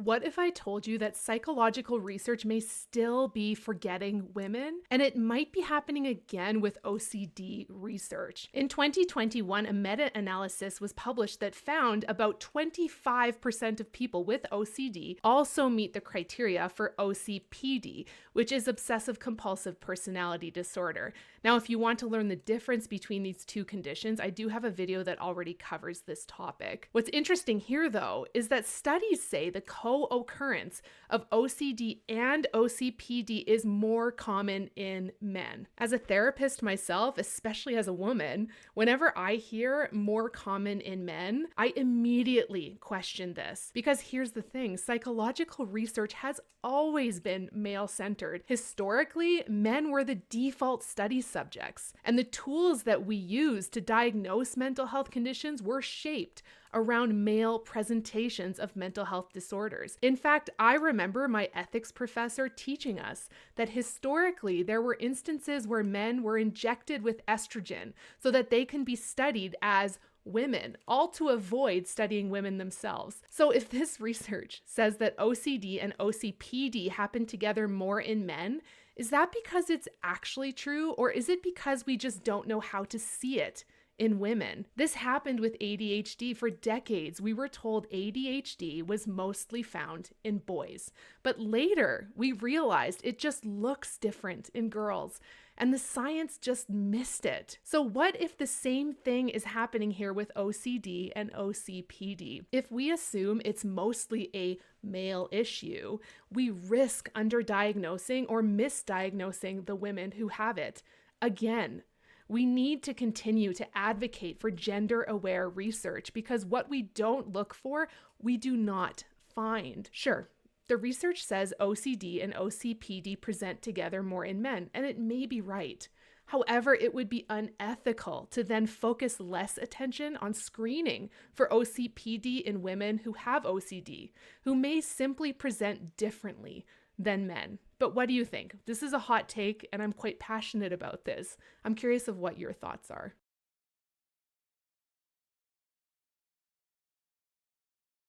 what if I told you that psychological research may still be forgetting women? And it might be happening again with OCD research. In 2021, a meta-analysis was published that found about 25% of people with OCD also meet the criteria for OCPD, which is obsessive compulsive personality disorder. Now, if you want to learn the difference between these two conditions, I do have a video that already covers this topic. What's interesting here, though, is that studies say the co-occurrence of OCD and OCPD is more common in men. As a therapist myself, especially as a woman, whenever I hear more common in men, I immediately question this. Because here's the thing, psychological research has always been male-centered. Historically, men were the default study subjects, and the tools that we use to diagnose mental health conditions were shaped around male presentations of mental health disorders. In fact, I remember my ethics professor teaching us that historically there were instances where men were injected with estrogen so that they can be studied as women, all to avoid studying women themselves. So if this research says that OCD and OCPD happen together more in men, is that because it's actually true, or is it because we just don't know how to see it in women? This happened with ADHD for decades. We were told ADHD was mostly found in boys, but later we realized it just looks different in girls, and the science just missed it. So what if the same thing is happening here with OCD and OCPD? If we assume it's mostly a male issue, we risk underdiagnosing or misdiagnosing the women who have it. Again, we need to continue to advocate for gender-aware research, because what we don't look for, we do not find. Sure, the research says OCD and OCPD present together more in men, and it may be right. However, it would be unethical to then focus less attention on screening for OCPD in women who have OCD, who may simply present differently than men. But what do you think? This is a hot take, and I'm quite passionate about this. I'm curious of what your thoughts are.